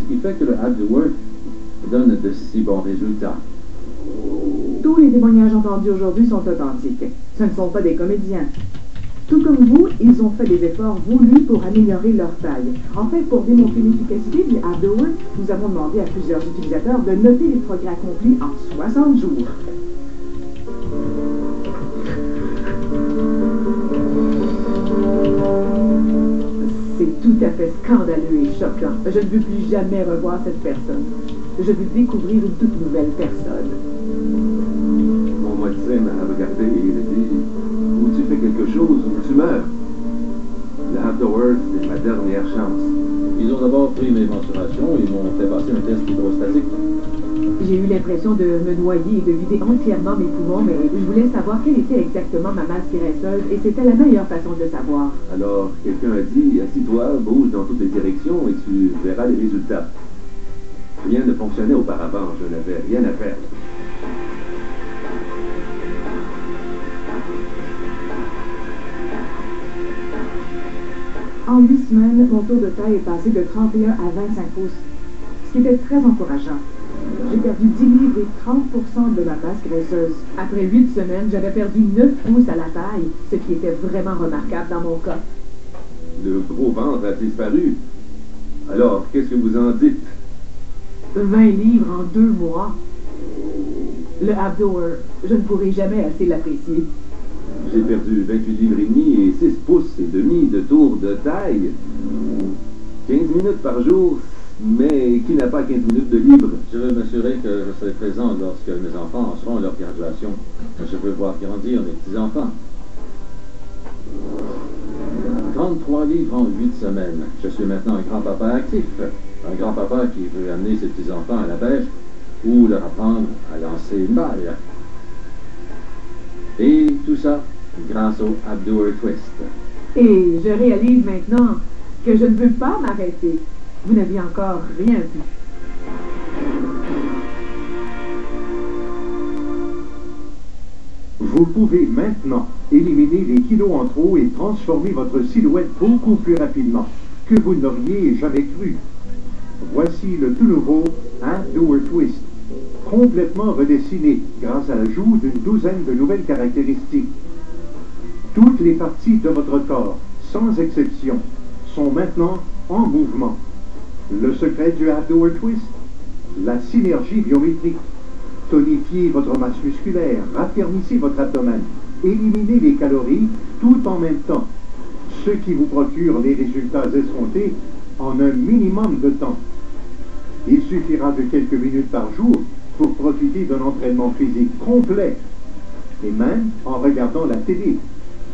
Qu'est-ce qui fait que le Abdouer donne de si bons résultats? Tous les témoignages entendus aujourd'hui sont authentiques. Ce ne sont pas des comédiens. Tout comme vous, ils ont fait des efforts voulus pour améliorer leur taille. En fait, pour démontrer l'efficacité du Abdouer, nous avons demandé à plusieurs utilisateurs de noter les progrès accomplis en 60 jours. C'est tout à fait scandaleux et choquant. Je ne veux plus jamais revoir cette personne. Je veux découvrir une toute nouvelle personne. Mon médecin m'a regardé et il a dit « Ou tu fais quelque chose ou tu meurs. » Le Abdouer, c'est ma dernière chance. Ils ont d'abord pris mes mensurations et m'ont fait passer un test hydrostatique. J'ai eu l'impression de me noyer et de vider entièrement mes poumons, mais je voulais savoir quelle était exactement ma masse graisseuse et c'était la meilleure façon de le savoir. Alors, quelqu'un a dit « Assis-toi, bouge dans toutes les directions et tu verras les résultats. » Rien ne fonctionnait auparavant, je n'avais rien à faire. En 8 semaines, mon taux de taille est passé de 31 à 25 pouces, ce qui était très encourageant. J'ai perdu 10 livres et 30% de ma masse graisseuse. Après 8 semaines, j'avais perdu 9 pouces à la taille, ce qui était vraiment remarquable dans mon cas. Le gros ventre a disparu. Alors, qu'est-ce que vous en dites? 20 livres en 2 mois. Le Abdouer, je ne pourrai jamais assez l'apprécier. J'ai perdu 28 livres et demi et 6 pouces et demi de tour de taille. 15 minutes par jour, mais qui n'a pas 15 minutes de libre? Je veux m'assurer que je serai présent lorsque mes enfants seront à leur graduation. Je veux voir grandir mes petits-enfants. 33 livres en 8 semaines. Je suis maintenant un grand-papa actif. Un grand-papa qui veut amener ses petits-enfants à la pêche ou leur apprendre à lancer une balle. Et tout ça grâce au Abdouer Twist. Et je réalise maintenant que je ne veux pas m'arrêter. Vous n'avez encore rien vu. Vous pouvez maintenant éliminer les kilos en trop et transformer votre silhouette beaucoup plus rapidement que vous n'auriez jamais cru. Voici le tout nouveau Abdouer Twist, complètement redessiné grâce à l'ajout d'une douzaine de nouvelles caractéristiques. Toutes les parties de votre corps, sans exception, sont maintenant en mouvement. Le secret du Abdouer Twist? La synergie biométrique. Tonifiez votre masse musculaire, raffermissez votre abdomen, éliminez les calories tout en même temps, ce qui vous procure les résultats escomptés en un minimum de temps. Il suffira de quelques minutes par jour pour profiter d'un entraînement physique complet, et même en regardant la télé.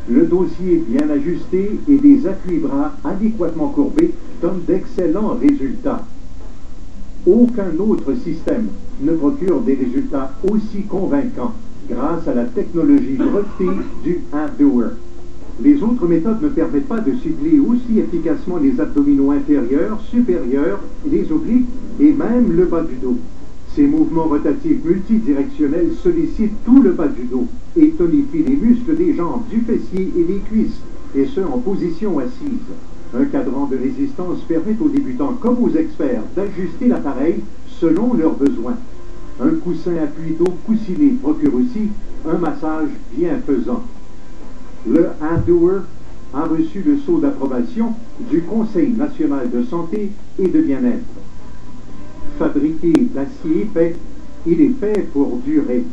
Le dossier bien ajusté et des appuis-bras adéquatement courbés donnent d'excellents résultats. Aucun autre système ne procure des résultats aussi convaincants grâce à la technologie brevetée du Abdouer. Les autres méthodes ne permettent pas de cibler aussi efficacement les abdominaux inférieurs, supérieurs, les obliques et même le bas du dos. Ces mouvements rotatifs multidirectionnels sollicitent tout le bas du dos et tonifient les muscles des jambes, du fessier et des cuisses, et ce en position assise. Un cadran de résistance permet aux débutants comme aux experts d'ajuster l'appareil selon leurs besoins. Un coussin appui dos coussiné procure aussi un massage bienfaisant. Le Abdouer a reçu le sceau d'approbation du Conseil national de santé et de bien-être. Fabriqué d'acier épais, il est fait pour durer.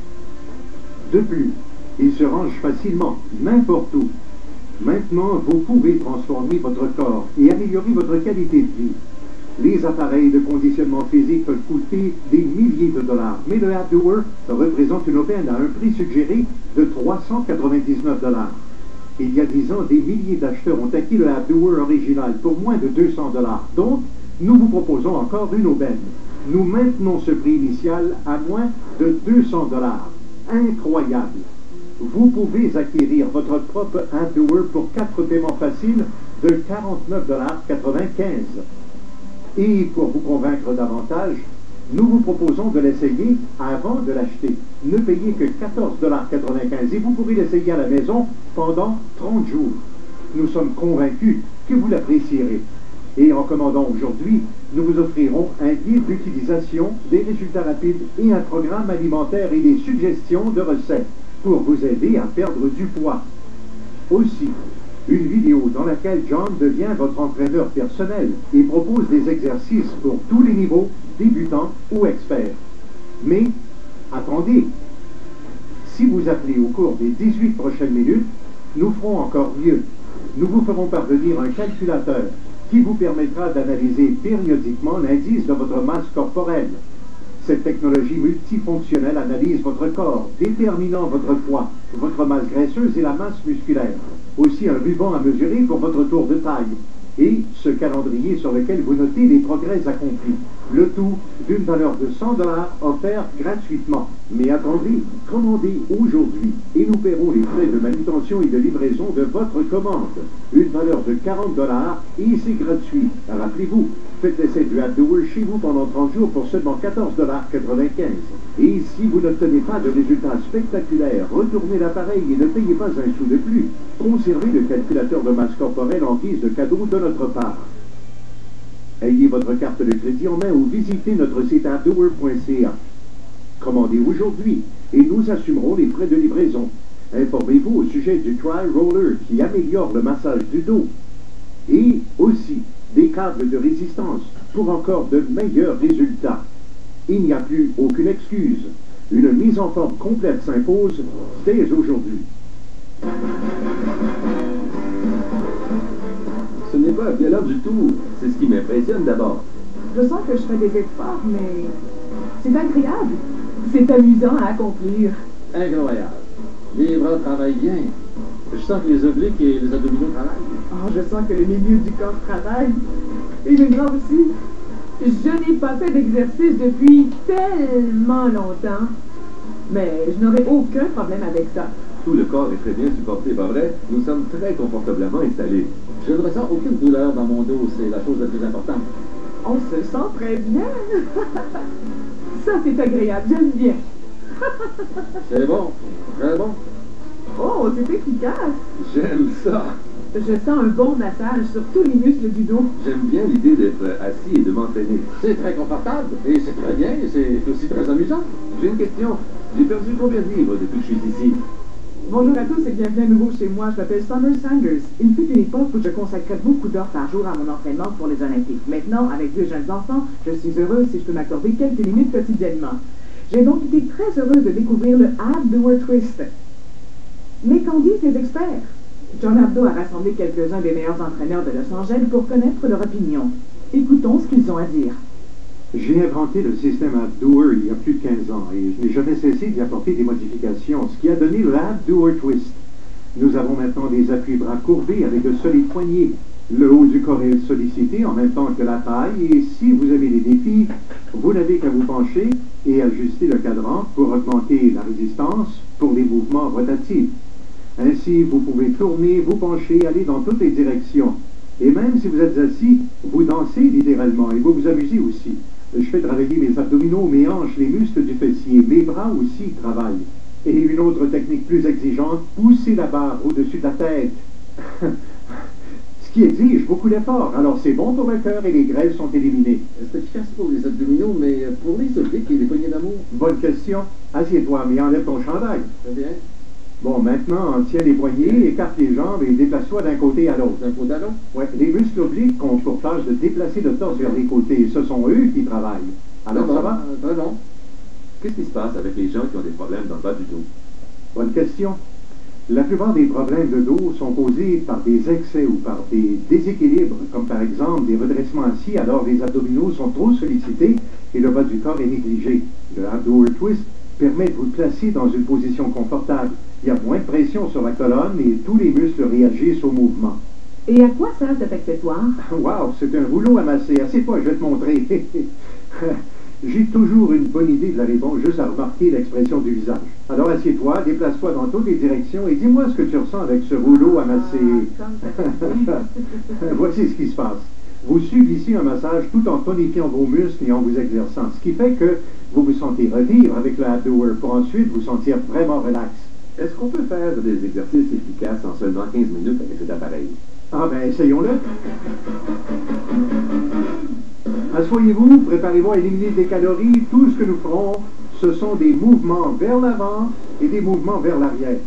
De plus, il se range facilement, n'importe où. Maintenant, vous pouvez transformer votre corps et améliorer votre qualité de vie. Les appareils de conditionnement physique peuvent coûter des milliers de dollars, mais le Abdouer représente une aubaine à un prix suggéré de 399 dollars. Il y a 10 ans, des milliers d'acheteurs ont acquis le Abdouer original pour moins de 200 dollars. Donc, nous vous proposons encore une aubaine. Nous maintenons ce prix initial à moins de 200 dollars. Incroyable! Vous pouvez acquérir votre propre Abdouer pour 4 paiements faciles de 49,95 $. Et pour vous convaincre davantage, nous vous proposons de l'essayer avant de l'acheter. Ne payez que 14,95 $ et vous pourrez l'essayer à la maison pendant 30 jours. Nous sommes convaincus que vous l'apprécierez. Et en commandant aujourd'hui, nous vous offrirons un guide d'utilisation, des résultats rapides et un programme alimentaire et des suggestions de recettes pour vous aider à perdre du poids. Aussi, une vidéo dans laquelle John devient votre entraîneur personnel et propose des exercices pour tous les niveaux, débutants ou experts. Mais, attendez, si vous appelez au cours des 18 prochaines minutes, nous ferons encore mieux. Nous vous ferons parvenir un calculateur qui vous permettra d'analyser périodiquement l'indice de votre masse corporelle. Cette technologie multifonctionnelle analyse votre corps, déterminant votre poids, votre masse graisseuse et la masse musculaire. Aussi un ruban à mesurer pour votre tour de taille. Et ce calendrier sur lequel vous notez les progrès accomplis. Le tout d'une valeur de 100 $ offert gratuitement. Mais attendez, commandez aujourd'hui et nous paierons les frais de manutention et de livraison de votre commande. Une valeur de 40 $ et c'est gratuit. Rappelez-vous, faites l'essai du Abdoer chez vous pendant 30 jours pour seulement 14,95 $. Et si vous n'obtenez pas de résultats spectaculaires, retournez l'appareil et ne payez pas un sou de plus. Conservez le calculateur de masse corporelle en guise de cadeau de notre part. Ayez votre carte de crédit en main ou visitez notre site abdoer.ca. Commandez aujourd'hui et nous assumerons les frais de livraison. Informez-vous au sujet du Tri-Roller qui améliore le massage du dos. Et aussi des câbles de résistance pour encore de meilleurs résultats. Il n'y a plus aucune excuse. Une mise en forme complète s'impose dès aujourd'hui. Ce n'est pas violent du tout. C'est ce qui m'impressionne d'abord. Je sens que je fais des efforts, mais c'est agréable. C'est amusant à accomplir. Incroyable. Les bras travaillent bien. Je sens que les obliques et les abdominaux travaillent. Oh, je sens que le milieu du corps travaille. Et les bras aussi. Je n'ai pas fait d'exercice depuis tellement longtemps. Mais je n'aurai aucun problème avec ça. Tout le corps est très bien supporté, pas vrai? Nous sommes très confortablement installés. Je ne ressens aucune douleur dans mon dos, c'est la chose la plus importante. On se sent très bien. Ça, c'est agréable. J'aime bien. C'est bon, très bon. Oh, c'est efficace. J'aime ça. Je sens un bon massage sur tous les muscles du dos. J'aime bien l'idée d'être assis et de m'entraîner. C'est très confortable et c'est très bien et c'est aussi très amusant. J'ai une question. J'ai perdu combien de livres depuis que je suis ici? Bonjour à tous et bienvenue à nouveau chez moi. Je m'appelle Summer Sanders. Il fut une époque où je consacrais beaucoup d'heures par jour à mon entraînement pour les Olympiques. Maintenant, avec 2 jeunes enfants, je suis heureuse si je peux m'accorder quelques minutes quotidiennement. J'ai donc été très heureuse de découvrir le Abdoer Twist. Mais qu'en disent les experts? John Abdo a rassemblé quelques-uns des meilleurs entraîneurs de Los Angeles pour connaître leur opinion. Écoutons ce qu'ils ont à dire. J'ai inventé le système Abdoer il y a plus de 15 ans et je n'ai jamais cessé d'y apporter des modifications, ce qui a donné le Abdoer Twist. Nous avons maintenant des appuis-bras courbés avec de solides poignets. Le haut du corps est sollicité en même temps que la taille et si vous avez des défis, vous n'avez qu'à vous pencher et ajuster le cadran pour augmenter la résistance pour les mouvements rotatifs. Ainsi, vous pouvez tourner, vous pencher, aller dans toutes les directions. Et même si vous êtes assis, vous dansez littéralement et vous vous amusez aussi. Je fais travailler mes abdominaux, mes hanches, les muscles du fessier, mes bras aussi travaillent. Et une autre technique plus exigeante, pousser la barre au-dessus de la tête. Ce qui exige beaucoup d'efforts. Alors c'est bon pour le cœur et les grêles sont éliminées. C'est efficace pour les abdominaux, mais pour les obliques et les poignées d'amour. Bonne question. Assieds-toi, mais enlève ton chandail. Très bien. Bon, maintenant, tiens les poignets, écarte les jambes et déplace-toi d'un côté à l'autre. D'un côté à l'autre? Oui, les muscles obliques ont pour tâche de déplacer le torse vers les côtés. Ce sont eux qui travaillent. Alors ça va? Très bon. Qu'est-ce qui se passe avec les gens qui ont des problèmes dans le bas du dos? Bonne question. La plupart des problèmes de dos sont causés par des excès ou par des déséquilibres, comme par exemple des redressements assis, alors les abdominaux sont trop sollicités et le bas du corps est négligé. Le Abdoer Twist permet de vous placer dans une position confortable. Il y a moins de pression sur la colonne et tous les muscles réagissent au mouvement. Et à quoi sert cet accessoire? Wow, c'est un rouleau à masser. Assieds-toi, je vais te montrer. J'ai toujours une bonne idée de la réponse, juste à remarquer l'expression du visage. Alors assieds-toi, déplace-toi dans toutes les directions et dis-moi ce que tu ressens avec ce rouleau à masser. Voici ce qui se passe. Vous subissez un massage tout en tonifiant vos muscles et en vous exerçant, ce qui fait que vous vous sentez revivre avec le Abdoer pour ensuite vous sentir vraiment relax. Est-ce qu'on peut faire des exercices efficaces en seulement 15 minutes avec cet appareil? Ah ben, essayons-le. Asseyez-vous, préparez-vous à éliminer des calories. Tout ce que nous ferons, ce sont des mouvements vers l'avant et des mouvements vers l'arrière.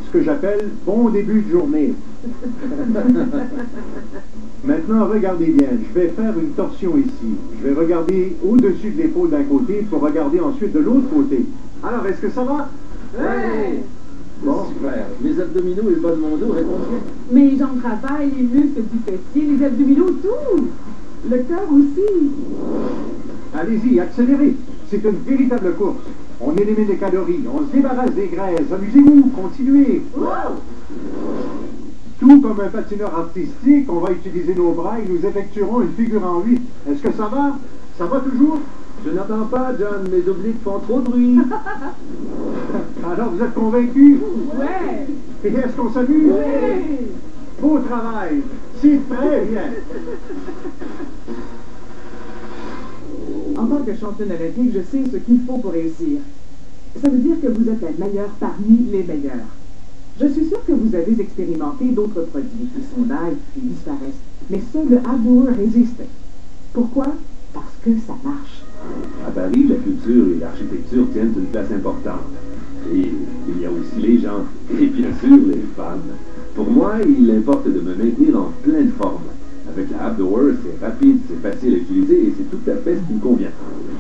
Ce que j'appelle bon début de journée. Maintenant, regardez bien. Je vais faire une torsion ici. Je vais regarder au-dessus de l'épaule d'un côté pour regarder ensuite de l'autre côté. Alors, est-ce que ça va? Ouais! Bon, super. Les abdominaux et le bas de mon dos répondent bien. Mes jambes travaillent, les muscles du fessier, les abdominaux, tout. Le cœur aussi. Allez-y, accélérez. C'est une véritable course. On élimine les calories, on se débarrasse des graisses. Amusez-vous, continuez. Wow! Tout comme un patineur artistique, on va utiliser nos bras et nous effectuerons une figure en 8. Est-ce que ça va? Ça va toujours? Je n'entends pas, John. Mes obliques font trop de bruit. Alors, vous êtes convaincus? Ouais! Et est-ce qu'on s'amuse? Ouais! Beau travail. C'est très bien. En tant que championne olympique, je sais ce qu'il faut pour réussir. Ça veut dire que vous êtes la meilleure parmi les meilleurs. Je suis sûre que vous avez expérimenté d'autres produits qui sont là et puis disparaissent. Mais seul le Abdower résiste. Pourquoi? Parce que ça marche. À Paris, la culture et l'architecture tiennent une place importante. Et il y a aussi les gens, et bien sûr les femmes. Pour moi, il importe de me maintenir en pleine forme. Avec la Abdower, c'est rapide, c'est facile à utiliser et c'est tout à fait ce qui me convient.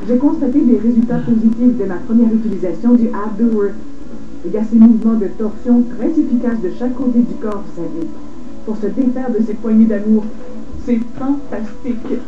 J'ai constaté des résultats positifs de ma première utilisation du Abdower. Il y a ces mouvements de torsion très efficaces de chaque côté du corps, vous savez, pour se défaire de ces poignées d'amour. C'est fantastique.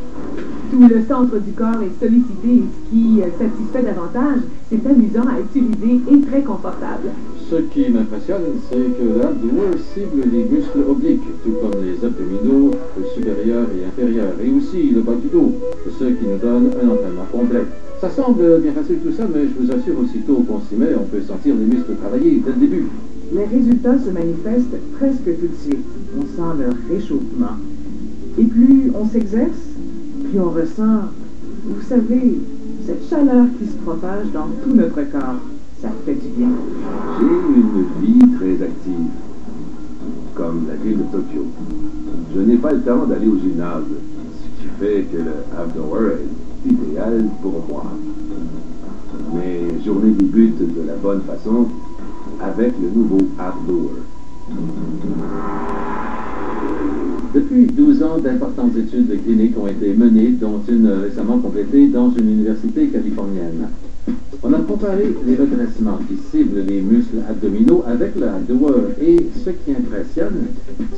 Tout le centre du corps est sollicité et ce qui satisfait davantage, c'est amusant à utiliser et très confortable. Ce qui m'impressionne, c'est que l'Abdower cible les muscles obliques, tout comme les abdominaux supérieurs et inférieurs, et aussi le bas du dos, ce qui nous donne un entraînement complet. Ça semble bien facile tout ça, mais je vous assure, aussitôt qu'on s'y met, on peut sentir les muscles travailler dès le début. Les résultats se manifestent presque tout de suite. On sent le réchauffement. Et plus on s'exerce, plus on ressent, vous savez, cette chaleur qui se propage dans tout notre corps. Ça fait du bien. J'ai une vie très active, comme la ville de Tokyo. Je n'ai pas le temps d'aller au gymnase, ce qui fait que le Abdower est idéal pour moi. Mes journées débutent de la bonne façon avec le nouveau Abdower. Depuis 12 ans, d'importantes études cliniques ont été menées, dont une récemment complétée dans une université californienne. On a comparé les redressements qui ciblent les muscles abdominaux avec le Abdower et ce qui impressionne,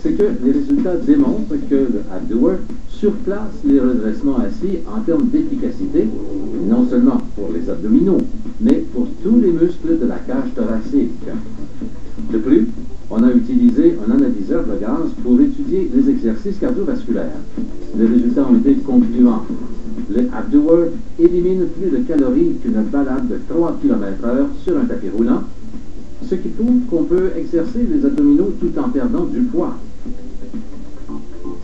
c'est que les résultats démontrent que le Abdower surclasse les redressements assis en termes d'efficacité, non seulement pour les abdominaux, mais pour tous les muscles de la cage thoracique. De plus, on a utilisé un analyseur de gaz pour étudier les exercices cardiovasculaires. Les résultats ont été concluants. Le Abdower élimine plus de calories qu'une balade de 3 km/h sur un tapis roulant, ce qui prouve qu'on peut exercer les abdominaux tout en perdant du poids.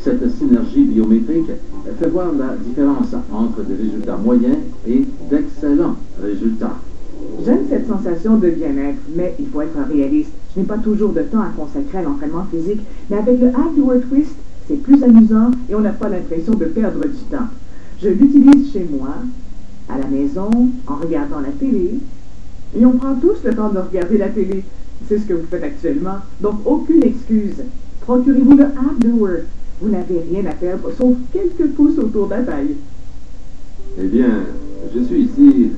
Cette synergie biométrique fait voir la différence entre des résultats moyens et d'excellents résultats. J'aime cette sensation de bien-être, mais il faut être réaliste. Je n'ai pas toujours de temps à consacrer à l'entraînement physique, mais avec le Abdower Twist, c'est plus amusant et on n'a pas l'impression de perdre du temps. Je l'utilise chez moi, à la maison, en regardant la télé, et on prend tous le temps de regarder la télé. C'est ce que vous faites actuellement, donc aucune excuse. Procurez-vous le Abdower. Vous n'avez rien à perdre, sauf quelques pouces autour de la taille. Eh bien, je suis ici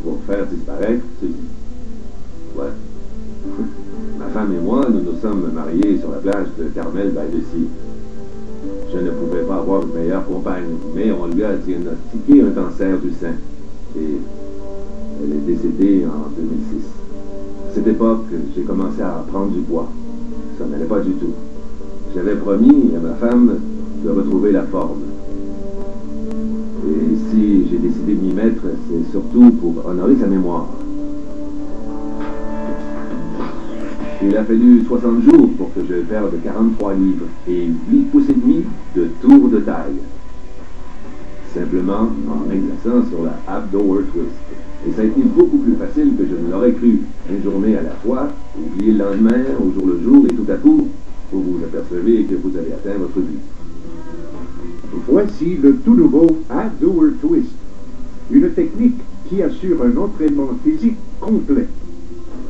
pour faire disparaître ceci. Ouais. Ma femme et moi, nous nous sommes mariés sur la plage de Carmel by the Sea. Je ne pouvais pas avoir une meilleure compagne, mais on lui a diagnostiqué un cancer du sein. Et elle est décédée en 2006. À cette époque, j'ai commencé à prendre du poids. Ça n'allait pas du tout. J'avais promis à ma femme de retrouver la forme. Et si j'ai décidé de m'y mettre, c'est surtout pour honorer sa mémoire. Il a fallu 60 jours pour que je perde 43 livres et 8 pouces et demi de tour de taille. Simplement en exerçant sur la Abdower Twist. Et ça a été beaucoup plus facile que je ne l'aurais cru. Une journée à la fois, oubliez le lendemain, au jour le jour, et tout à coup, vous vous apercevez que vous avez atteint votre but. Voici le tout nouveau Doer Twist, une technique qui assure un entraînement physique complet.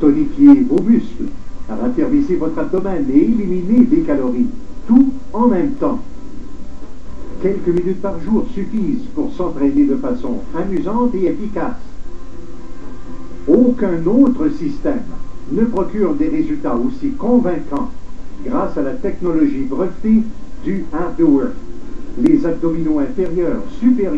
Tonifiez vos muscles, raffermissez votre abdomen et éliminez des calories, tout en même temps. Quelques minutes par jour suffisent pour s'entraîner de façon amusante et efficace. Aucun autre système ne procure des résultats aussi convaincants grâce à la technologie brevetée du Doer. Les abdominaux inférieurs, supérieurs,